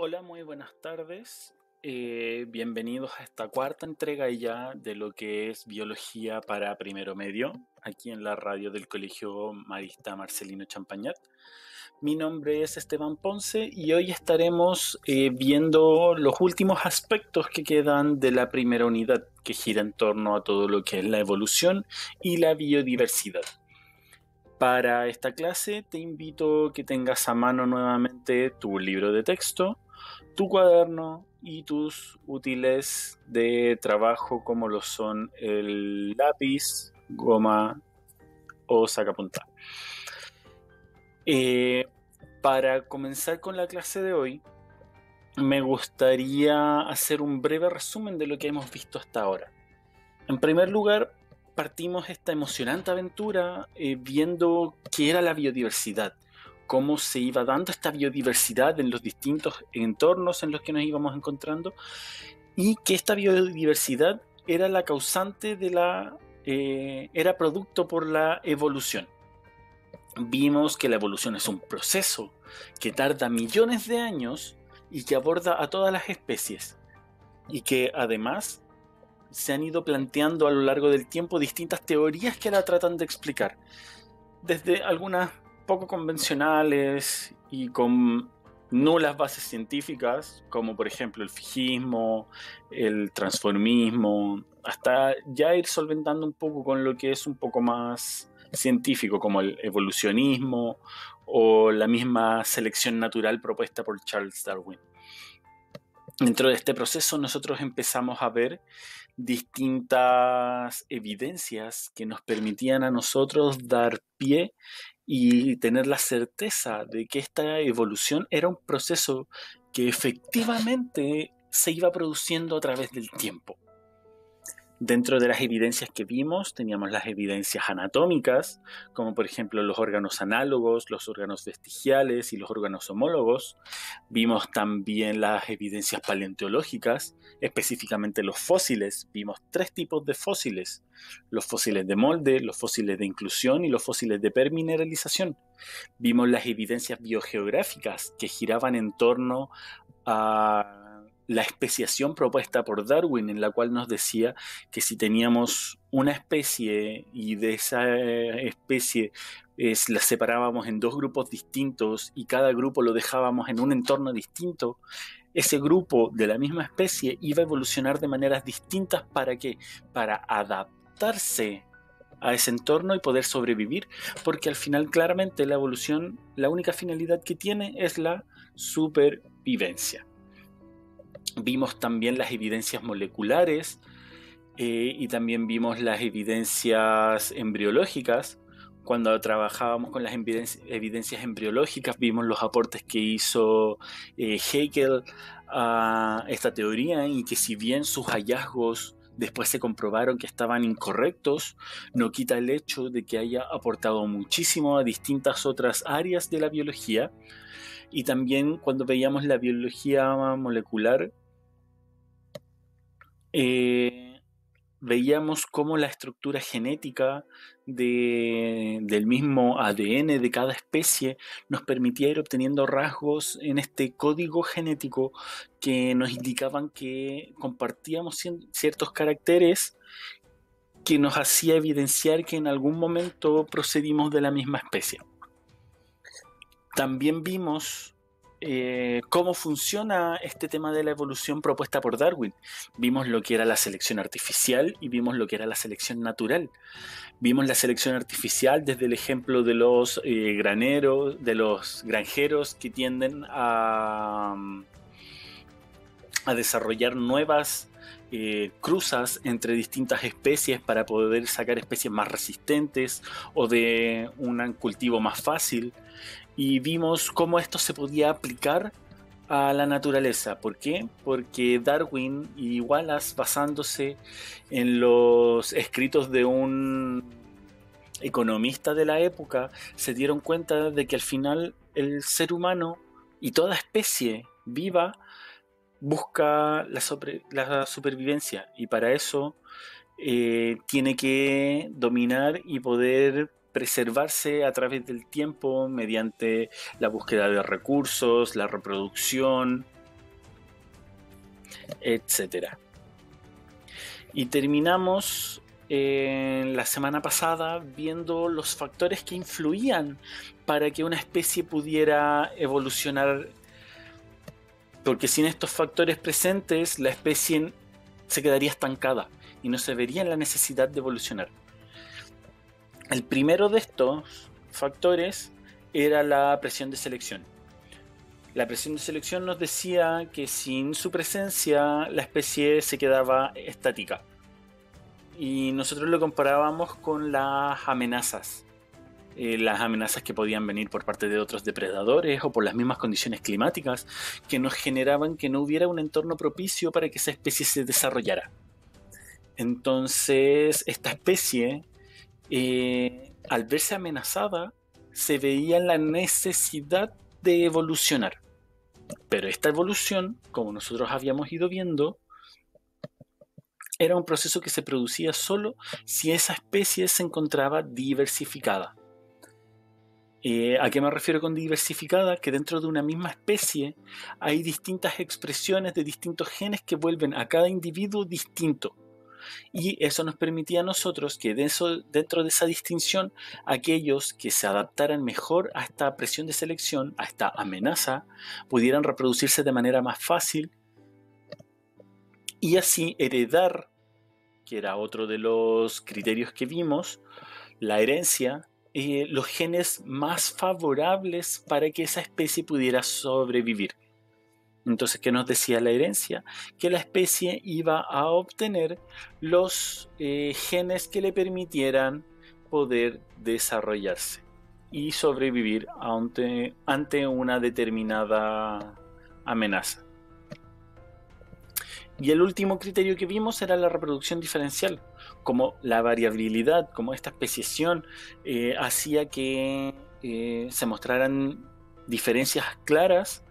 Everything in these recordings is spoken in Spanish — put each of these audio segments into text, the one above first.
Hola, muy buenas tardes. Bienvenidos a esta cuarta entrega ya de lo que es biología para primero medio, aquí en la radio del Colegio Marista Marcelino Champañat. Mi nombre es Esteban Ponce y hoy estaremos viendo los últimos aspectos que quedan de la primera unidad, que gira en torno a todo lo que es la evolución y la biodiversidad. Para esta clase te invito a que tengas a mano nuevamente tu libro de texto, tu cuaderno y tus útiles de trabajo como lo son el lápiz, goma o sacapunta. Para comenzar con la clase de hoy, me gustaría hacer un breve resumen de lo que hemos visto hasta ahora. En primer lugar, partimos esta emocionante aventura viendo qué era la biodiversidad, cómo se iba dando esta biodiversidad en los distintos entornos en los que nos íbamos encontrando y que esta biodiversidad era la causante de era producto por la evolución. Vimos que la evolución es un proceso que tarda millones de años y que aborda a todas las especies y que además se han ido planteando a lo largo del tiempo distintas teorías que la tratan de explicar, desde algunas poco convencionales y con nulas bases científicas, como por ejemplo el fijismo, el transformismo, hasta ya ir solventando un poco con lo que es un poco más científico, como el evolucionismo o la misma selección natural propuesta por Charles Darwin. Dentro de este proceso nosotros empezamos a ver distintas evidencias que nos permitían a nosotros dar pie y tener la certeza de que esta evolución era un proceso que efectivamente se iba produciendo a través del tiempo. Dentro de las evidencias que vimos, teníamos las evidencias anatómicas, como por ejemplo los órganos análogos, los órganos vestigiales y los órganos homólogos. Vimos también las evidencias paleontológicas, específicamente los fósiles. Vimos 3 tipos de fósiles: los fósiles de molde, los fósiles de inclusión y los fósiles de permineralización. Vimos las evidencias biogeográficas que giraban en torno a la especiación propuesta por Darwin, en la cual nos decía que si teníamos una especie y de esa especie la separábamos en 2 grupos distintos y cada grupo lo dejábamos en un entorno distinto, ese grupo de la misma especie iba a evolucionar de maneras distintas. ¿Para qué? Para adaptarse a ese entorno y poder sobrevivir, porque al final claramente la evolución, la única finalidad que tiene es la supervivencia. Vimos también las evidencias moleculares y también vimos las evidencias embriológicas. Cuando trabajábamos con las evidencias embriológicas vimos los aportes que hizo Haeckel a esta teoría, y que si bien sus hallazgos después se comprobaron que estaban incorrectos, no quita el hecho de que haya aportado muchísimo a distintas otras áreas de la biología. Y también cuando veíamos la biología molecular, veíamos cómo la estructura genética del mismo ADN de cada especie nos permitía ir obteniendo rasgos en este código genético que nos indicaban que compartíamos ciertos caracteres que nos hacía evidenciar que en algún momento procedimos de la misma especie. También vimos cómo funciona este tema de la evolución propuesta por Darwin. Vimos lo que era la selección artificial y vimos lo que era la selección natural. Vimos la selección artificial desde el ejemplo de los graneros, de los granjeros que tienden a desarrollar nuevas cruzas entre distintas especies para poder sacar especies más resistentes o de un cultivo más fácil. Y vimos cómo esto se podía aplicar a la naturaleza. ¿Por qué? Porque Darwin y Wallace, basándose en los escritos de un economista de la época, se dieron cuenta de que al final el ser humano y toda especie viva busca la supervivencia, y para eso tiene que dominar y poder preservarse a través del tiempo mediante la búsqueda de recursos, la reproducción etc. Y terminamos la semana pasada viendo los factores que influían para que una especie pudiera evolucionar, porque sin estos factores presentes la especie se quedaría estancada y no se vería en la necesidad de evolucionar. El primero de estos factores era la presión de selección. La presión de selección nos decía que sin su presencia la especie se quedaba estática. Y nosotros lo comparábamos con las amenazas. Las amenazas que podían venir por parte de otros depredadores o por las mismas condiciones climáticas que nos generaban que no hubiera un entorno propicio para que esa especie se desarrollara. Entonces, esta especie, al verse amenazada, se veía en la necesidad de evolucionar. Pero esta evolución, como nosotros habíamos ido viendo, era un proceso que se producía solo si esa especie se encontraba diversificada. ¿A qué me refiero con diversificada? Que dentro de una misma especie hay distintas expresiones de distintos genes que vuelven a cada individuo distinto. Y eso nos permitía a nosotros que dentro de esa distinción, aquellos que se adaptaran mejor a esta presión de selección, a esta amenaza, pudieran reproducirse de manera más fácil y así heredar, que era otro de los criterios que vimos, la herencia, los genes más favorables para que esa especie pudiera sobrevivir. Entonces, ¿qué nos decía la herencia? Que la especie iba a obtener los genes que le permitieran poder desarrollarse y sobrevivir ante una determinada amenaza. Y el último criterio que vimos era la reproducción diferencial, como la variabilidad, como esta especiación hacía que se mostraran diferencias claras.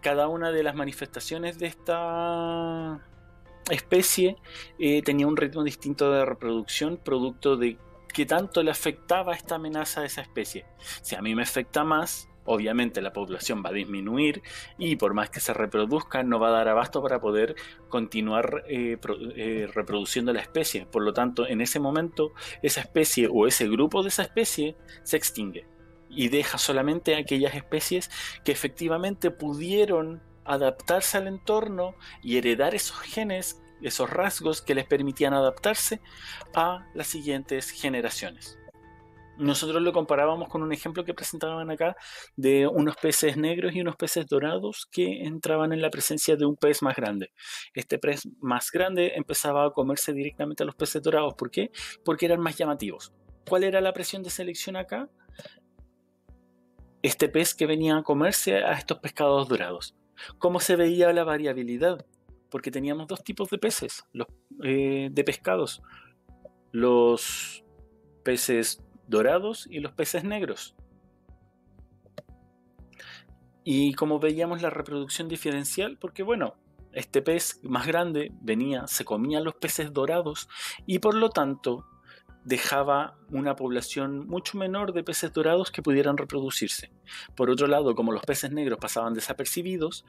Cada una de las manifestaciones de esta especie tenía un ritmo distinto de reproducción, producto de qué tanto le afectaba esta amenaza a esa especie. Si a mí me afecta más, obviamente la población va a disminuir y por más que se reproduzca no va a dar abasto para poder continuar reproduciendo la especie. Por lo tanto, en ese momento esa especie o ese grupo de esa especie se extingue y deja solamente aquellas especies que efectivamente pudieron adaptarse al entorno y heredar esos genes, esos rasgos que les permitían adaptarse a las siguientes generaciones. Nosotros lo comparábamos con un ejemplo que presentaban acá de unos peces negros y unos peces dorados que entraban en la presencia de un pez más grande. Este pez más grande empezaba a comerse directamente a los peces dorados. ¿Por qué? Porque eran más llamativos. ¿Cuál era la presión de selección acá? Este pez que venía a comerse a estos pescados dorados. ¿Cómo se veía la variabilidad? Porque teníamos dos tipos de peces, de pescados. Los peces dorados y los peces negros. Y como veíamos la reproducción diferencial, porque bueno, este pez más grande venía, se comía los peces dorados y por lo tanto dejaba una población mucho menor de peces dorados que pudieran reproducirse. Por otro lado, como los peces negros pasaban desapercibidos,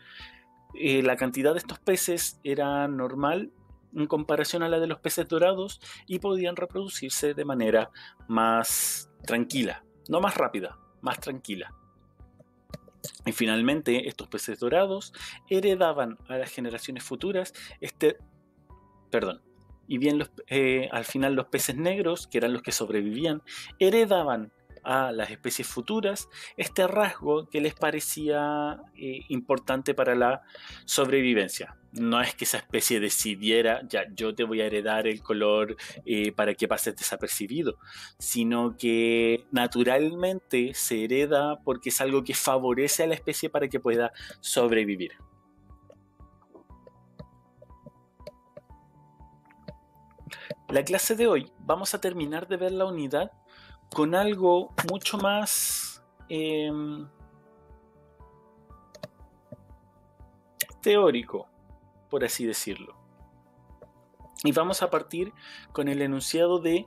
la cantidad de estos peces era normal en comparación a la de los peces dorados y podían reproducirse de manera más tranquila, no más rápida, más tranquila. Y finalmente estos peces dorados heredaban a las generaciones futuras y bien al final los peces negros, que eran los que sobrevivían, heredaban a las especies futuras este rasgo que les parecía importante para la sobrevivencia. No es que esa especie decidiera, ya, yo te voy a heredar el color para que pases desapercibido, sino que naturalmente se hereda porque es algo que favorece a la especie para que pueda sobrevivir. La clase de hoy vamos a terminar de ver la unidad con algo mucho más teórico, por así decirlo. Y vamos a partir con el enunciado de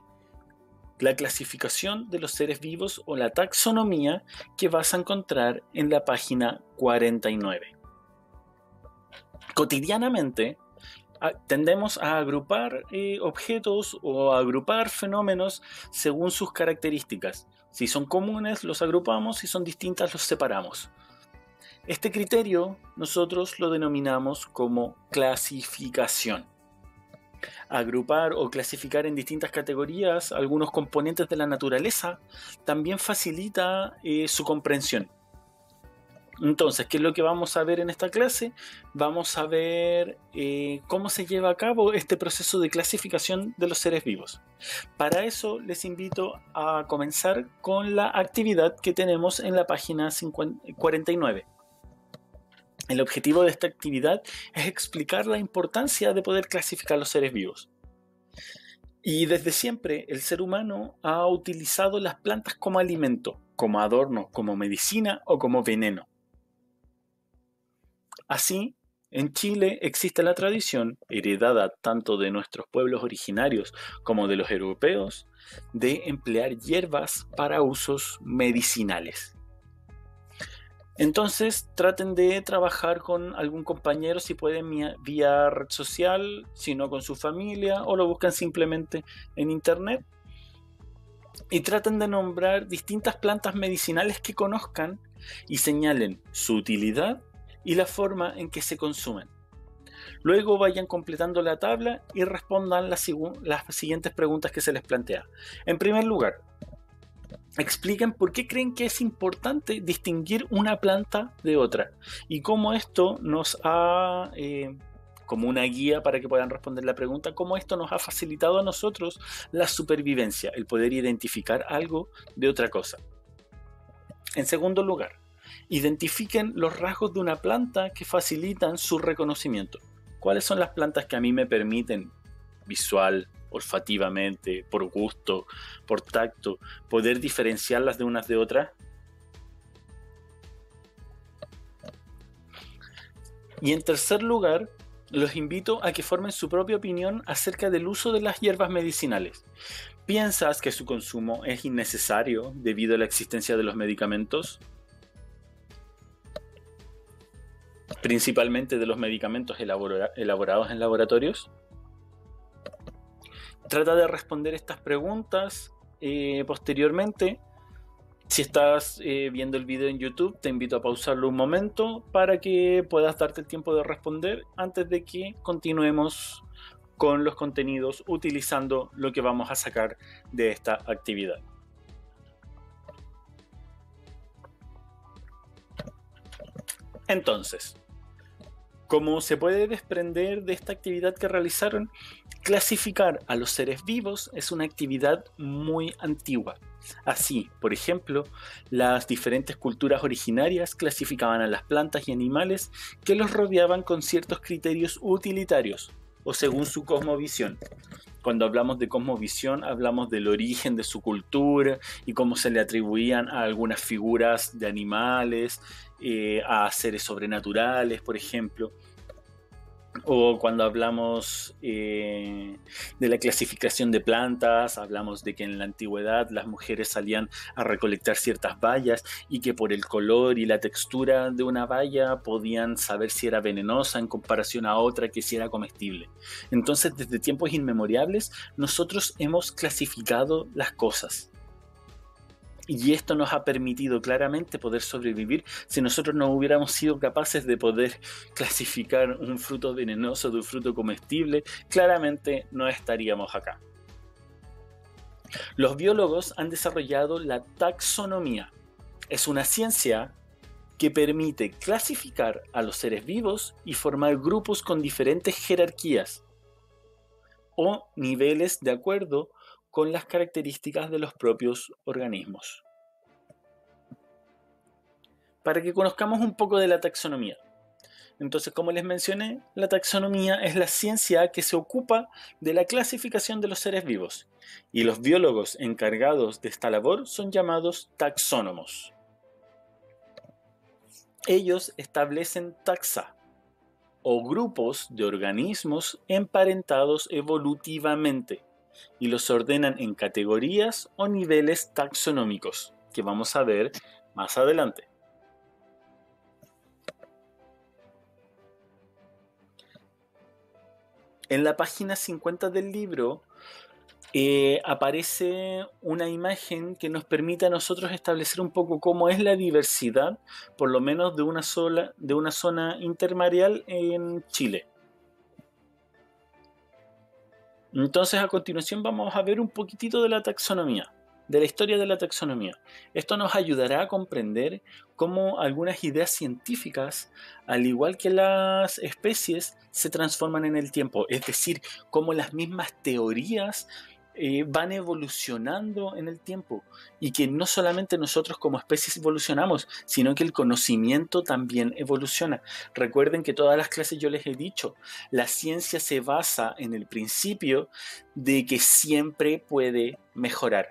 la clasificación de los seres vivos o la taxonomía que vas a encontrar en la página 49. Cotidianamente tendemos a agrupar objetos o a agrupar fenómenos según sus características. Si son comunes, los agrupamos; si son distintas, los separamos. Este criterio nosotros lo denominamos como clasificación. Agrupar o clasificar en distintas categorías algunos componentes de la naturaleza también facilita su comprensión. Entonces, ¿qué es lo que vamos a ver en esta clase? Vamos a ver cómo se lleva a cabo este proceso de clasificación de los seres vivos. Para eso les invito a comenzar con la actividad que tenemos en la página 49. El objetivo de esta actividad es explicar la importancia de poder clasificar los seres vivos. Y desde siempre el ser humano ha utilizado las plantas como alimento, como adorno, como medicina o como veneno. Así, en Chile existe la tradición, heredada tanto de nuestros pueblos originarios como de los europeos, de emplear hierbas para usos medicinales. Entonces traten de trabajar con algún compañero, si pueden vía red social, si no con su familia, o lo buscan simplemente en internet. Y traten de nombrar distintas plantas medicinales que conozcan y señalen su utilidad y la forma en que se consumen. Luego vayan completando la tabla y respondan las siguientes preguntas que se les plantea. En primer lugar, expliquen por qué creen que es importante distinguir una planta de otra y cómo esto nos ha, como una guía para que puedan responder la pregunta, cómo esto nos ha facilitado a nosotros la supervivencia, el poder identificar algo de otra cosa. En segundo lugar, identifiquen los rasgos de una planta que facilitan su reconocimiento. ¿Cuáles son las plantas que a mí me permiten visual, olfativamente, por gusto, por tacto, poder diferenciarlas de unas de otras? Y en tercer lugar, los invito a que formen su propia opinión acerca del uso de las hierbas medicinales. ¿Piensas que su consumo es innecesario debido a la existencia de los medicamentos? Principalmente de los medicamentos elaborados en laboratorios. Trata de responder estas preguntas posteriormente. Si estás viendo el video en YouTube, te invito a pausarlo un momento para que puedas darte el tiempo de responder antes de que continuemos con los contenidos utilizando lo que vamos a sacar de esta actividad. Entonces, como se puede desprender de esta actividad que realizaron, clasificar a los seres vivos es una actividad muy antigua. Así, por ejemplo, las diferentes culturas originarias clasificaban a las plantas y animales que los rodeaban con ciertos criterios utilitarios o según su cosmovisión. Cuando hablamos de cosmovisión, hablamos del origen de su cultura y cómo se le atribuían a algunas figuras de animales, a seres sobrenaturales, por ejemplo. O cuando hablamos de la clasificación de plantas, hablamos de que en la antigüedad las mujeres salían a recolectar ciertas bayas y que por el color y la textura de una baya podían saber si era venenosa en comparación a otra que si era comestible. Entonces, desde tiempos inmemoriales, nosotros hemos clasificado las cosas. Y esto nos ha permitido claramente poder sobrevivir. Si nosotros no hubiéramos sido capaces de poder clasificar un fruto venenoso de un fruto comestible, claramente no estaríamos acá. Los biólogos han desarrollado la taxonomía. Es una ciencia que permite clasificar a los seres vivos y formar grupos con diferentes jerarquías o niveles de acuerdo con las características de los propios organismos. Para que conozcamos un poco de la taxonomía. Entonces, como les mencioné, la taxonomía es la ciencia que se ocupa de la clasificación de los seres vivos, y los biólogos encargados de esta labor son llamados taxónomos. Ellos establecen taxa, o grupos de organismos emparentados evolutivamente, y los ordenan en categorías o niveles taxonómicos, que vamos a ver más adelante. En la página 50 del libro aparece una imagen que nos permite a nosotros establecer un poco cómo es la diversidad, por lo menos de una zona intermareal en Chile. Entonces, a continuación vamos a ver un poquitito de la taxonomía, de la historia de la taxonomía. Esto nos ayudará a comprender cómo algunas ideas científicas, al igual que las especies, se transforman en el tiempo. Es decir, cómo las mismas teorías van evolucionando en el tiempo, y que no solamente nosotros como especies evolucionamos, sino que el conocimiento también evoluciona. Recuerden que todas las clases yo les he dicho, la ciencia se basa en el principio de que siempre puede mejorar,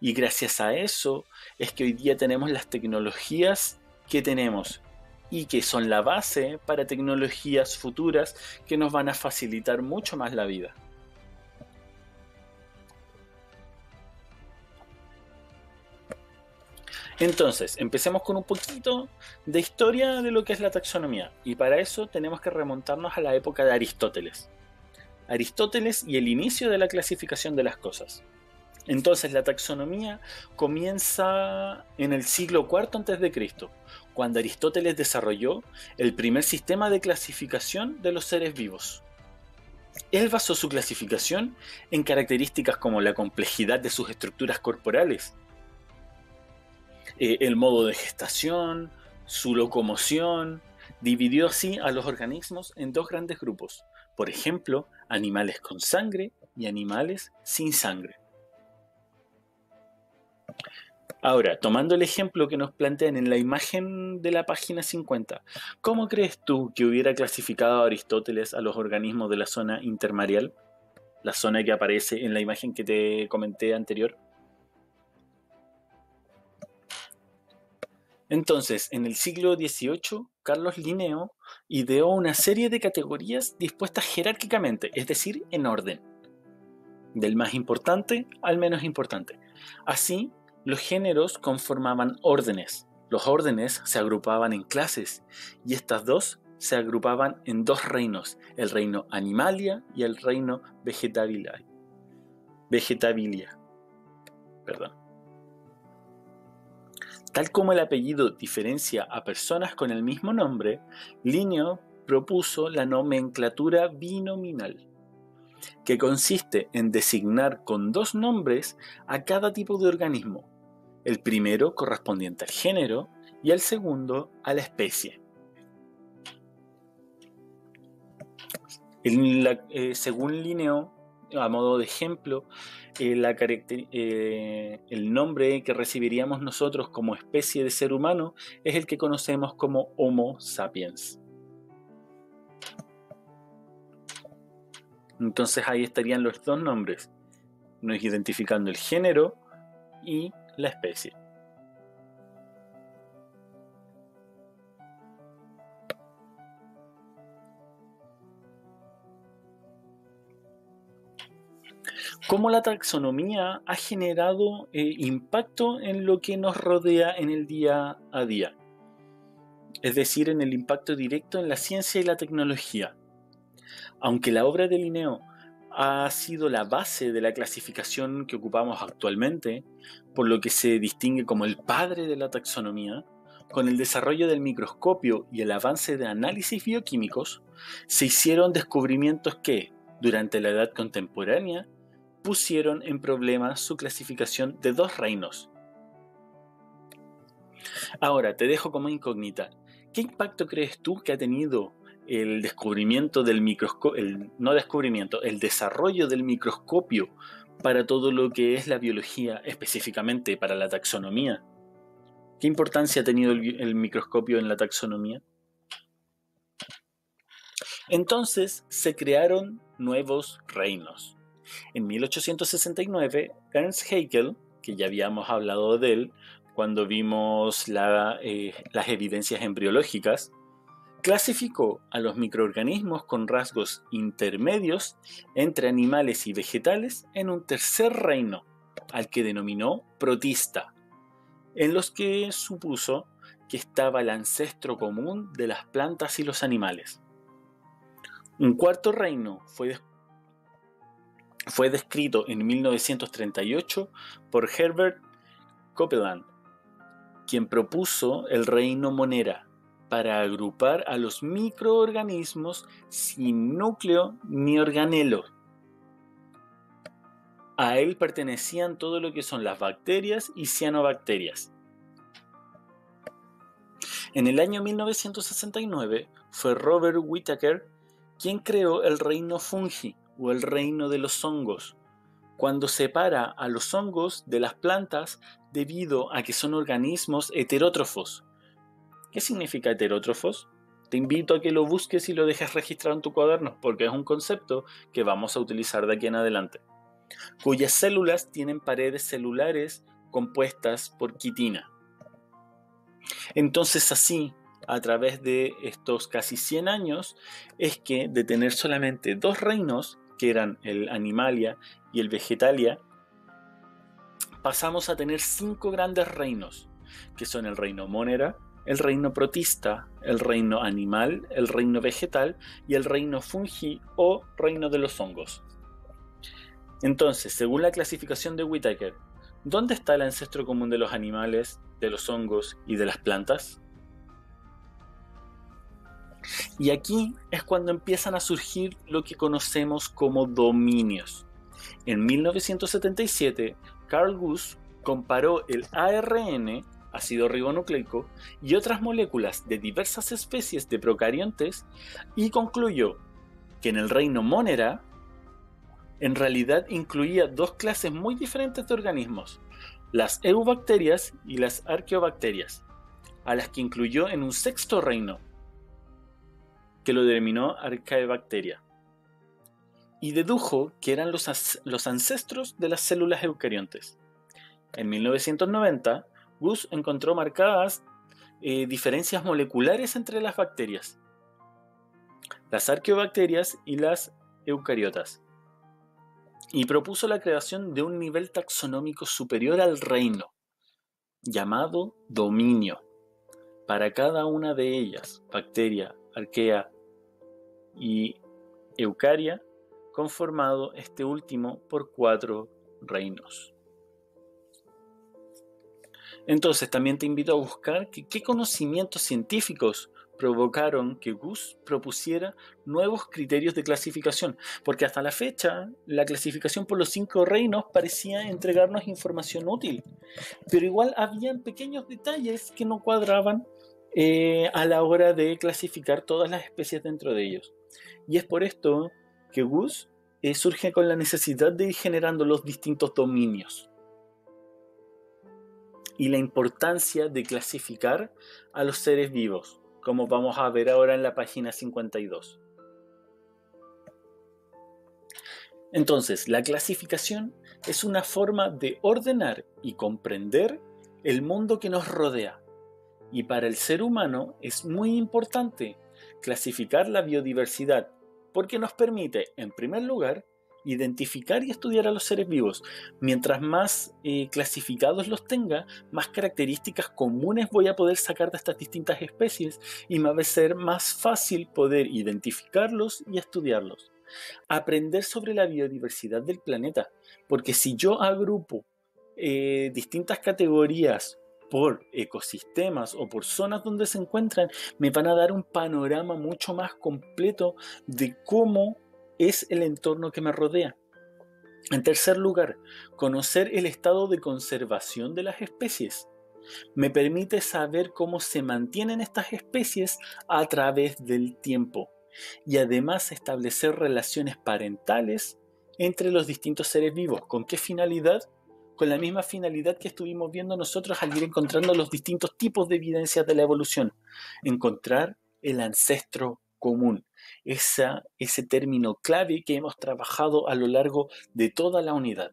y gracias a eso es que hoy día tenemos las tecnologías que tenemos, y que son la base para tecnologías futuras que nos van a facilitar mucho más la vida. Entonces, empecemos con un poquito de historia de lo que es la taxonomía, y para eso tenemos que remontarnos a la época de Aristóteles. Aristóteles y el inicio de la clasificación de las cosas. Entonces, la taxonomía comienza en el siglo IV a.C., cuando Aristóteles desarrolló el primer sistema de clasificación de los seres vivos. Él basó su clasificación en características como la complejidad de sus estructuras corporales, el modo de gestación, su locomoción. Dividió así a los organismos en dos grandes grupos, por ejemplo, animales con sangre y animales sin sangre. Ahora, tomando el ejemplo que nos plantean en la imagen de la página 50, ¿cómo crees tú que hubiera clasificado Aristóteles a los organismos de la zona intermareal? La zona que aparece en la imagen que te comenté anterior. Entonces, en el siglo XVIII, Carlos Linneo ideó una serie de categorías dispuestas jerárquicamente, es decir, en orden, del más importante al menos importante. Así, los géneros conformaban órdenes. Los órdenes se agrupaban en clases, y estas dos se agrupaban en dos reinos, el reino Animalia y el reino Vegetabilia. Perdón. Tal como el apellido diferencia a personas con el mismo nombre, Linneo propuso la nomenclatura binominal, que consiste en designar con dos nombres a cada tipo de organismo, el primero correspondiente al género y el segundo a la especie. Según Linneo, a modo de ejemplo, el nombre que recibiríamos nosotros como especie de ser humano es el que conocemos como Homo sapiens. Entonces ahí estarían los dos nombres, nos identificando el género y la especie. Cómo la taxonomía ha generado impacto en lo que nos rodea en el día a día, es decir, en el impacto directo en la ciencia y la tecnología. Aunque la obra de Linneo ha sido la base de la clasificación que ocupamos actualmente, por lo que se distingue como el padre de la taxonomía, con el desarrollo del microscopio y el avance de análisis bioquímicos, se hicieron descubrimientos que, durante la edad contemporánea, pusieron en problema su clasificación de dos reinos. Ahora, te dejo como incógnita. ¿Qué impacto crees tú que ha tenido el descubrimiento del microscopio, el desarrollo del microscopio para todo lo que es la biología, específicamente para la taxonomía? ¿Qué importancia ha tenido el microscopio en la taxonomía? Entonces se crearon nuevos reinos. En 1869, Ernst Haeckel, que ya habíamos hablado de él cuando vimos las evidencias embriológicas, clasificó a los microorganismos con rasgos intermedios entre animales y vegetales en un tercer reino, al que denominó protista, en los que supuso que estaba el ancestro común de las plantas y los animales. Un cuarto reino fue descrito en 1938 por Herbert Copeland, quien propuso el reino Monera para agrupar a los microorganismos sin núcleo ni organelo. A él pertenecían todo lo que son las bacterias y cianobacterias. En el año 1969 fue Robert Whittaker quien creó el reino fungi o el reino de los hongos, cuando separa a los hongos de las plantas debido a que son organismos heterótrofos. ¿Qué significa heterótrofos? Te invito a que lo busques y lo dejes registrado en tu cuaderno, porque es un concepto que vamos a utilizar de aquí en adelante, cuyas células tienen paredes celulares compuestas por quitina. Entonces así, a través de estos casi 100 años, es que de tener solamente dos reinos, que eran el Animalia y el Vegetalia, pasamos a tener 5 grandes reinos, que son el reino Monera, el reino Protista, el reino Animal, el reino Vegetal y el reino Fungi o reino de los hongos. Entonces, según la clasificación de Whittaker, ¿dónde está el ancestro común de los animales, de los hongos y de las plantas? Y aquí es cuando empiezan a surgir lo que conocemos como dominios. En 1977, Carl Guss comparó el ARN, ácido ribonucleico, y otras moléculas de diversas especies de procariontes y concluyó que en el reino Monera en realidad incluía dos clases muy diferentes de organismos, las eubacterias y las arqueobacterias, a las que incluyó en un sexto reino, que lo denominó Archaebacteria, y dedujo que eran los ancestros de las células eucariontes. En 1990, Guss encontró marcadas diferencias moleculares entre las bacterias, las arqueobacterias y las eucariotas, y propuso la creación de un nivel taxonómico superior al reino, llamado dominio, para cada una de ellas, bacteria, arquea y eucaria, conformado este último por 4 reinos. Entonces también te invito a buscar qué conocimientos científicos provocaron que Guss propusiera nuevos criterios de clasificación, porque hasta la fecha la clasificación por los 5 reinos parecía entregarnos información útil, pero igual habían pequeños detalles que no cuadraban a la hora de clasificar todas las especies dentro de ellos. Y es por esto que Guss surge con la necesidad de ir generando los distintos dominios y la importancia de clasificar a los seres vivos, como vamos a ver ahora en la página 52. Entonces, la clasificación es una forma de ordenar y comprender el mundo que nos rodea. Y para el ser humano es muy importante clasificar la biodiversidad, porque nos permite, en primer lugar, identificar y estudiar a los seres vivos. Mientras más clasificados los tenga, más características comunes voy a poder sacar de estas distintas especies y me va a ser más fácil poder identificarlos y estudiarlos. Aprender sobre la biodiversidad del planeta, porque si yo agrupo distintas categorías por ecosistemas o por zonas donde se encuentran, me van a dar un panorama mucho más completo de cómo es el entorno que me rodea. En tercer lugar, conocer el estado de conservación de las especies. Me permite saber cómo se mantienen estas especies a través del tiempo y además establecer relaciones parentales entre los distintos seres vivos. ¿Con qué finalidad? Con la misma finalidad que estuvimos viendo nosotros al ir encontrando los distintos tipos de evidencias de la evolución. Encontrar el ancestro común, ese término clave que hemos trabajado a lo largo de toda la unidad.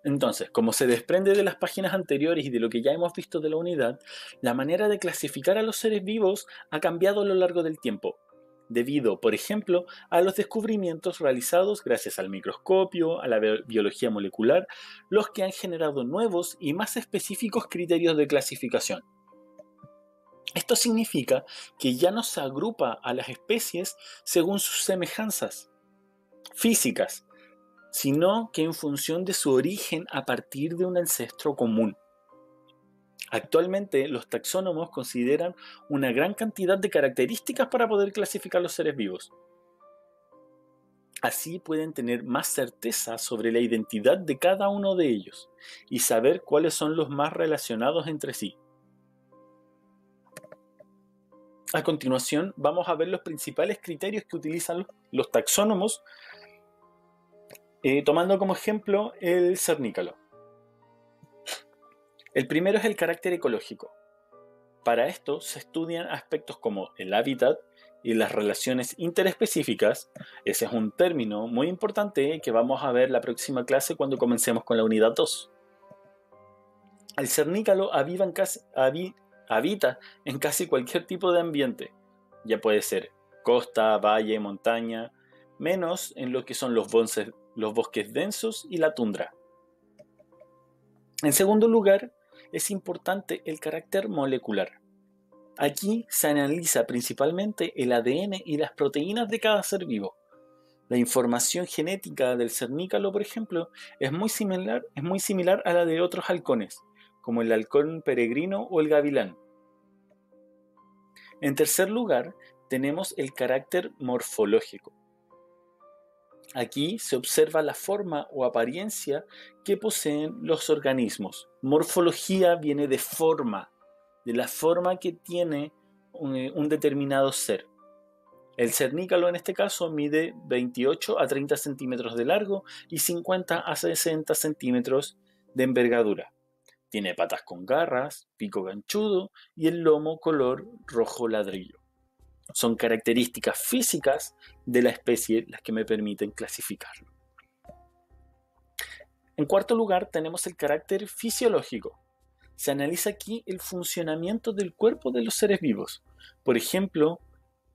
Entonces, como se desprende de las páginas anteriores y de lo que ya hemos visto de la unidad, la manera de clasificar a los seres vivos ha cambiado a lo largo del tiempo, debido, por ejemplo, a los descubrimientos realizados gracias al microscopio, a la biología molecular, los que han generado nuevos y más específicos criterios de clasificación. Esto significa que ya no se agrupa a las especies según sus semejanzas físicas, sino que en función de su origen a partir de un ancestro común. Actualmente, los taxónomos consideran una gran cantidad de características para poder clasificar los seres vivos. Así pueden tener más certeza sobre la identidad de cada uno de ellos y saber cuáles son los más relacionados entre sí. A continuación, vamos a ver los principales criterios que utilizan los taxónomos, tomando como ejemplo el cernícalo. El primero es el carácter ecológico. Para esto se estudian aspectos como el hábitat y las relaciones interespecíficas. Ese es un término muy importante que vamos a ver la próxima clase cuando comencemos con la unidad 2. El cernícalo habita en casi cualquier tipo de ambiente. Ya puede ser costa, valle, montaña, menos en lo que son los bosques densos y la tundra. En segundo lugar, es importante el carácter molecular. Aquí se analiza principalmente el ADN y las proteínas de cada ser vivo. La información genética del cernícalo, por ejemplo, es muy similar a la de otros halcones, como el halcón peregrino o el gavilán. En tercer lugar, tenemos el carácter morfológico. Aquí se observa la forma o apariencia que poseen los organismos. Morfología viene de forma, de la forma que tiene un determinado ser. El cernícalo en este caso mide 28 a 30 centímetros de largo y 50 a 60 centímetros de envergadura. Tiene patas con garras, pico ganchudo y el lomo color rojo ladrillo. Son características físicas de la especie las que me permiten clasificarlo. En cuarto lugar, tenemos el carácter fisiológico. Se analiza aquí el funcionamiento del cuerpo de los seres vivos. Por ejemplo,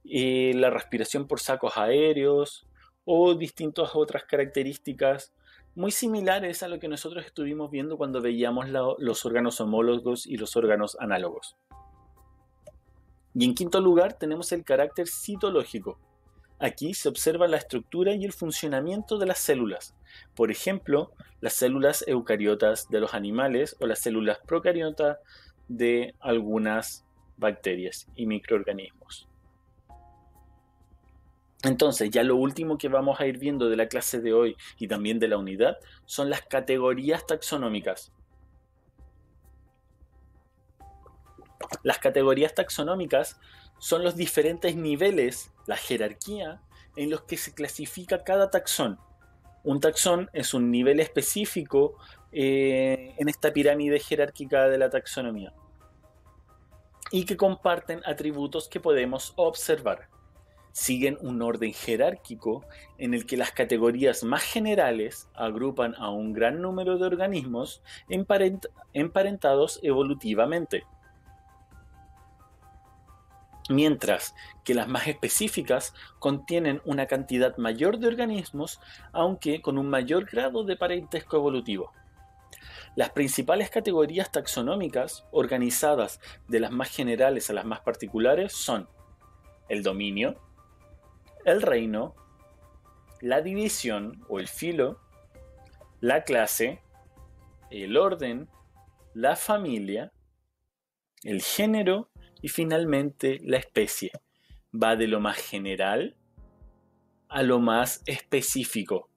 la respiración por sacos aéreos o distintas otras características muy similares a lo que nosotros estuvimos viendo cuando veíamos los órganos homólogos y los órganos análogos. Y en quinto lugar tenemos el carácter citológico. Aquí se observa la estructura y el funcionamiento de las células. Por ejemplo, las células eucariotas de los animales o las células procariotas de algunas bacterias y microorganismos. Entonces, ya lo último que vamos a ir viendo de la clase de hoy y también de la unidad son las categorías taxonómicas. Las categorías taxonómicas son los diferentes niveles, la jerarquía, en los que se clasifica cada taxón. Un taxón es un nivel específico en esta pirámide jerárquica de la taxonomía y que comparten atributos que podemos observar. Siguen un orden jerárquico en el que las categorías más generales agrupan a un gran número de organismos emparentados evolutivamente, mientras que las más específicas contienen una cantidad mayor de organismos, aunque con un mayor grado de parentesco evolutivo. Las principales categorías taxonómicas, organizadas de las más generales a las más particulares, son el dominio, el reino, la división o el filo, la clase, el orden, la familia, el género y finalmente la especie. Va de lo más general a lo más específico.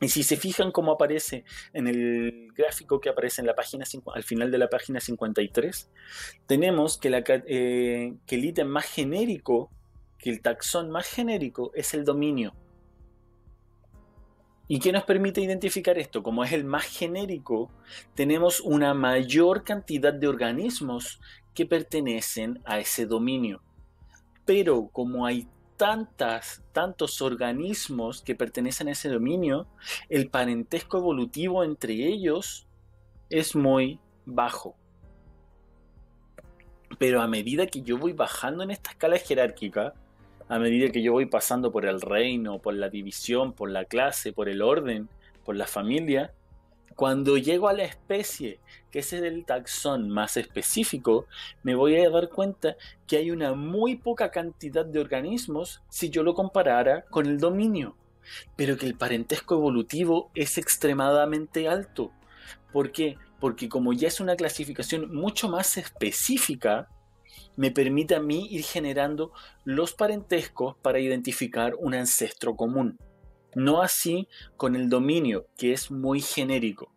Y si se fijan cómo aparece en el gráfico que aparece en la página al final de la página 53, tenemos que el ítem más genérico, que el taxón más genérico es el dominio. ¿Y qué nos permite identificar esto? Como es el más genérico, tenemos una mayor cantidad de organismos que pertenecen a ese dominio. Pero como hay tantos organismos que pertenecen a ese dominio, el parentesco evolutivo entre ellos es muy bajo. Pero a medida que yo voy bajando en esta escala jerárquica, a medida que yo voy pasando por el reino, por la división, por la clase, por el orden, por la familia, Cuando llego a la especie, que ese es el taxón más específico, me voy a dar cuenta que hay una muy poca cantidad de organismos si yo lo comparara con el dominio, pero que el parentesco evolutivo es extremadamente alto. ¿Por qué? Porque como ya es una clasificación mucho más específica, me permite a mí ir generando los parentescos para identificar un ancestro común. No así con el dominio, que es muy genérico.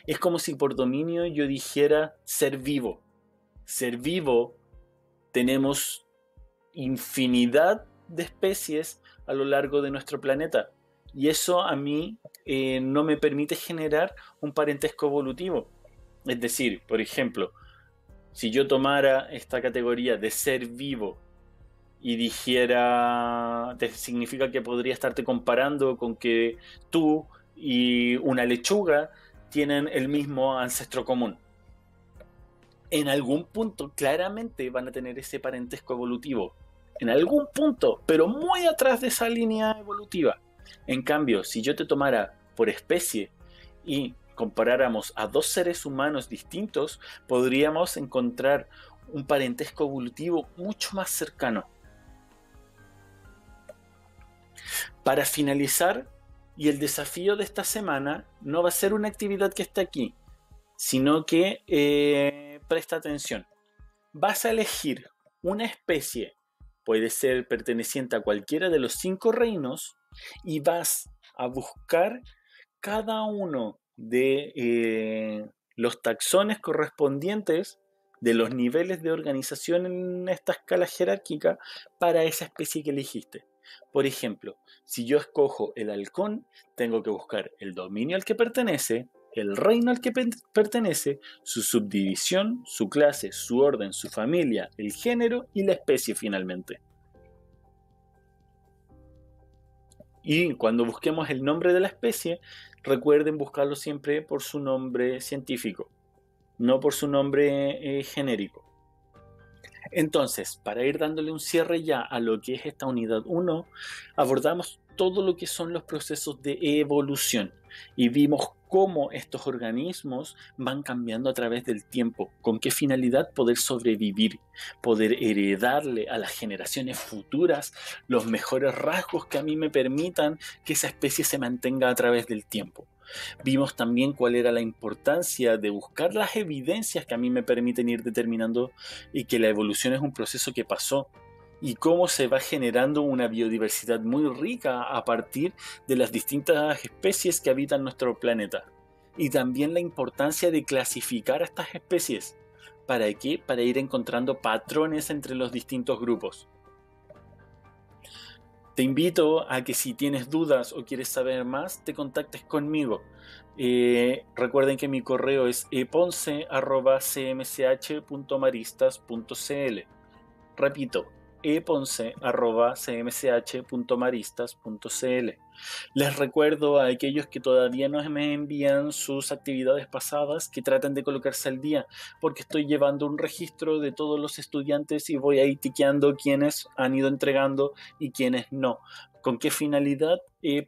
Es como si por dominio yo dijera ser vivo. Ser vivo, tenemos infinidad de especies a lo largo de nuestro planeta. Y eso a mí no me permite generar un parentesco evolutivo. Es decir, por ejemplo, si yo tomara esta categoría de ser vivo y dijera, significa que podría estarte comparando con que tú y una lechuga tienen el mismo ancestro común. En algún punto claramente van a tener ese parentesco evolutivo. En algún punto, pero muy atrás de esa línea evolutiva. En cambio, si yo te tomara por especie y comparáramos a dos seres humanos distintos, podríamos encontrar un parentesco evolutivo mucho más cercano. Para finalizar, y el desafío de esta semana no va a ser una actividad que esté aquí, sino que presta atención. Vas a elegir una especie, puede ser perteneciente a cualquiera de los 5 reinos, y vas a buscar cada uno de los taxones correspondientes de los niveles de organización en esta escala jerárquica para esa especie que elegiste. Por ejemplo, si yo escojo el halcón, tengo que buscar el dominio al que pertenece, el reino al que pertenece, su subdivisión, su clase, su orden, su familia, el género y la especie finalmente. Y cuando busquemos el nombre de la especie, recuerden buscarlo siempre por su nombre científico, no por su nombre genérico. Entonces, para ir dándole un cierre ya a lo que es esta unidad 1, abordamos todo lo que son los procesos de evolución y vimos cómo estos organismos van cambiando a través del tiempo, con qué finalidad poder sobrevivir, poder heredarle a las generaciones futuras los mejores rasgos que a mí me permitan que esa especie se mantenga a través del tiempo. Vimos también cuál era la importancia de buscar las evidencias que a mí me permiten ir determinando y que la evolución es un proceso que pasó y cómo se va generando una biodiversidad muy rica a partir de las distintas especies que habitan nuestro planeta. Y también la importancia de clasificar a estas especies. ¿Para qué? Para ir encontrando patrones entre los distintos grupos. Te invito a que si tienes dudas o quieres saber más, te contactes conmigo. Recuerden que mi correo es eponce@cmch.maristas.cl. Repito, eponce@cmch.maristas.cl. Les recuerdo a aquellos que todavía no me envían sus actividades pasadas que traten de colocarse al día, porque estoy llevando un registro de todos los estudiantes y voy ahí tiqueando quiénes han ido entregando y quiénes no. ¿Con qué finalidad?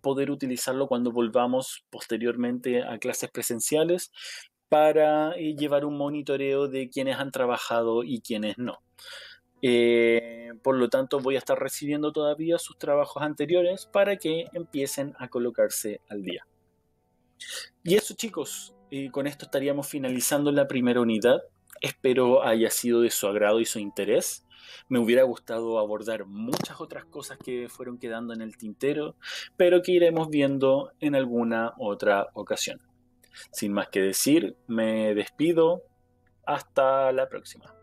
Poder utilizarlo cuando volvamos posteriormente a clases presenciales para llevar un monitoreo de quiénes han trabajado y quiénes no. Por lo tanto, voy a estar recibiendo todavía sus trabajos anteriores para que empiecen a colocarse al día. Y eso, chicos, con esto estaríamos finalizando la primera unidad. Espero haya sido de su agrado y su interés. Me hubiera gustado abordar muchas otras cosas que fueron quedando en el tintero, pero que iremos viendo en alguna otra ocasión. Sin más que decir, me despido. Hasta la próxima.